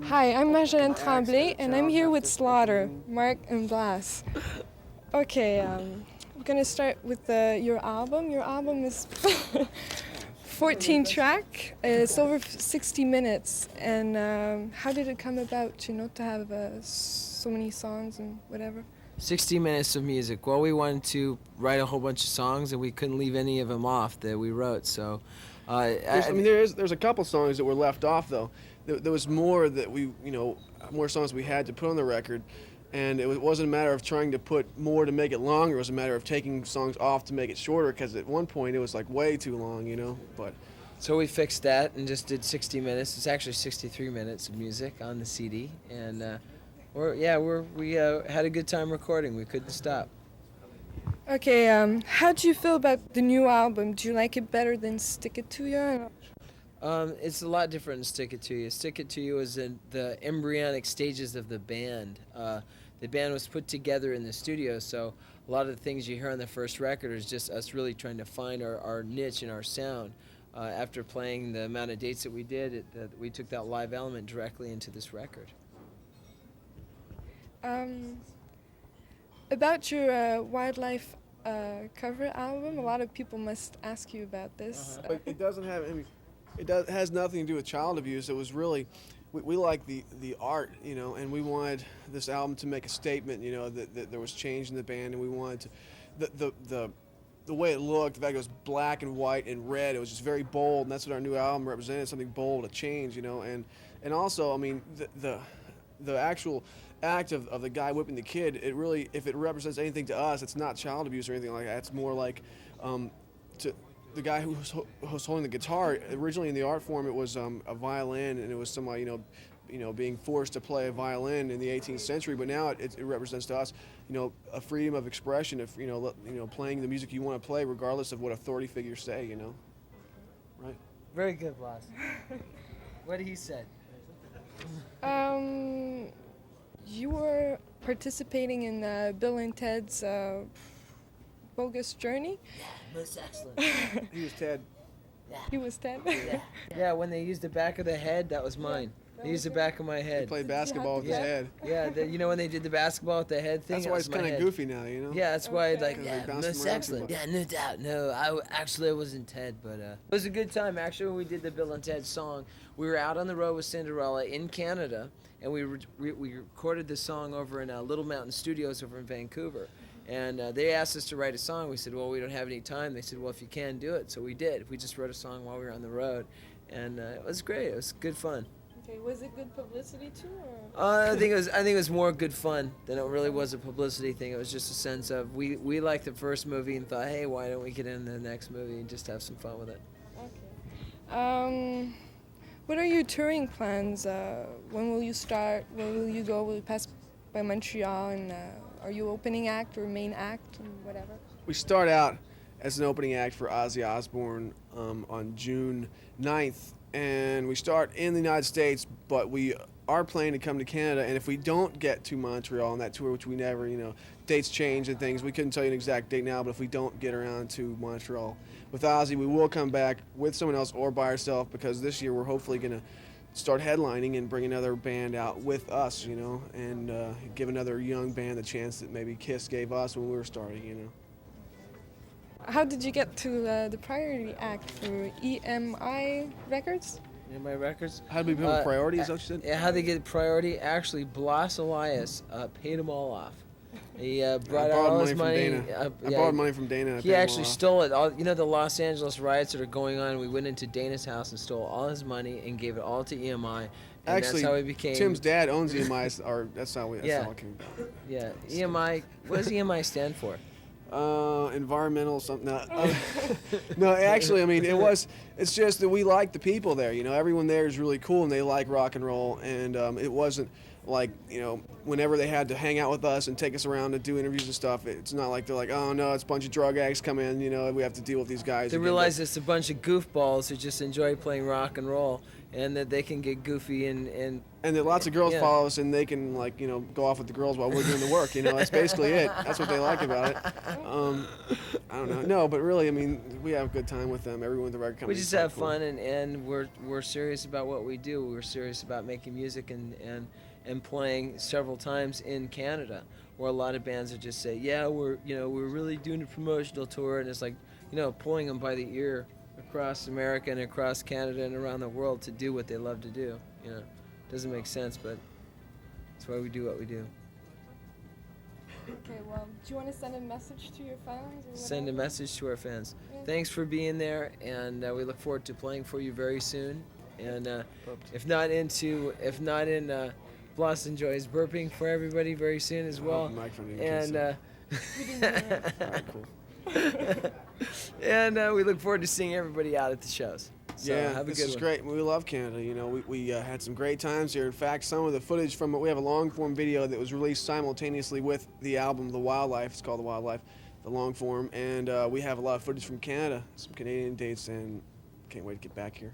Hi, I'm Marjorie Tremblay, and I'm here with Slaughter, Mark, and Blas. Okay, we're gonna start with your album. Your album is 14 track. It's over 60 minutes. And how did it come about? You know, to have so many songs and whatever. 60 minutes of music. Well, we wanted to write a whole bunch of songs, and we couldn't leave any of them off that we wrote. So, there's a couple songs that were left off though. There was more that more songs we had to put on the record, and it wasn't a matter of trying to put more to make it longer. It was a matter of taking songs off to make it shorter, because at one point it was like way too long, But so we fixed that and just did 60 minutes. It's actually 63 minutes of music on the CD, and we had a good time recording. We couldn't stop. Okay, how do you feel about the new album? Do you like it better than Stick It To You? It's a lot different than Stick It To You. Stick It To You was in the embryonic stages of the band. The band was put together in the studio, so a lot of the things you hear on the first record is just us really trying to find our niche and our sound. After playing the amount of dates that we did, we took that live element directly into this record. About your wildlife cover album, a lot of people must ask you about this. But it doesn't have any. Has nothing to do with child abuse. It was really, we like the art, and we wanted this album to make a statement, that there was change in the band, and we wanted to, the way it looked, the fact it was black and white and red, it was just very bold, and that's what our new album represented, something bold, a change, and also, I mean, the actual act of the guy whipping the kid, it really, if it represents anything to us, it's not child abuse or anything like that. It's more like the guy who was holding the guitar. Originally in the art form, it was a violin, and it was somebody being forced to play a violin in the 18th century. But now it represents to us a freedom of expression, of playing the music you want to play regardless of what authority figures say. Right? Very good, Blas. What did he say? You were participating in Bill and Ted's Bogus Journey. Yeah, most excellent. He was Ted. Yeah. He was Ted. Yeah, when they used the back of the head, that was mine. They used the back of my He head. played basketball with his head. Yeah, when they did the basketball with the head thing. That's why it's kind of goofy now, Yeah, that's why bounced most him around excellent. too much. Yeah, no doubt. No, I wasn't Ted, but it was a good time. Actually, when we did the Bill and Ted song, we were out on the road with Cinderella in Canada, and we recorded the song over in Little Mountain Studios over in Vancouver. And they asked us to write a song. We said, well, we don't have any time. They said, well, if you can, do it. So we did. We just wrote a song while we were on the road, and it was great. It was good fun. Okay, was it good publicity too? Or? I think it was more good fun than it really was a publicity thing. It was just a sense of we liked the first movie and thought, hey, why don't we get into the next movie and just have some fun with it? Okay. What are your touring plans? When will you start? Where will you go? Will you pass by Montreal? And are you opening act or main act and whatever? We start out as an opening act for Ozzy Osbourne on June 9th. And we start in the United States, but we are planning to come to Canada. And if we don't get to Montreal on that tour, which we never, dates change and things, we couldn't tell you an exact date now, but if we don't get around to Montreal with Ozzy, we will come back with someone else or by ourselves, because this year we're hopefully going to start headlining and bring another band out with us, and give another young band the chance that maybe Kiss gave us when we were starting, How did you get to the priority act for EMI Records? EMI Records? How did we become a priority, is that what you said? Yeah, how they get priority? Actually, Blas Elias paid them all off. He brought out all his money. I borrowed money from Dana. And he actually stole it. The Los Angeles riots that are going on, we went into Dana's house and stole all his money and gave it all to EMI. And actually, that's how we became... Tim's dad owns EMI, or that's how it came about. Yeah, EMI, what does EMI stand for? Environmental something. No, actually, I mean, it's just that we like the people there, everyone there is really cool and they like rock and roll, and it wasn't like, whenever they had to hang out with us and take us around and do interviews and stuff, it's not like they're like, oh no, it's a bunch of drug addicts come in, we have to deal with these guys. They realize it's a bunch of goofballs who just enjoy playing rock and roll, and that they can get goofy and that lots of girls yeah. follow us, and they can, like, you know, go off with the girls while we're doing the work. You know, that's basically it. That's what they like about it. I don't know. No, but really, I mean, we have a good time with them. Everyone with the record company. We just is have quite fun, and we're serious about what we do. We're serious about making music and playing several times in Canada, where a lot of bands would just say, yeah, we're really doing a promotional tour, and it's like, you know, pulling them by the ear across America and across Canada and around the world to do what they love to do. You know, doesn't make sense, but that's why we do what we do. Okay, well, do you want to send a message to your fans? Or Send a whatever? message to our fans. Yeah. Thanks for being there, and we look forward to playing for you very soon. And if not in Blas enjoys burping for everybody very soon as well. The microphone didn't And We didn't hear it. all right, cool. and we look forward to seeing everybody out at the shows. So yeah, have a this good is one. great. We love Canada. You know, we had some great times here. In fact, some of the footage from it, we have a long form video that was released simultaneously with the album, The Wildlife. It's called The Wildlife, the long form, and we have a lot of footage from Canada, some Canadian dates, and can't wait to get back here.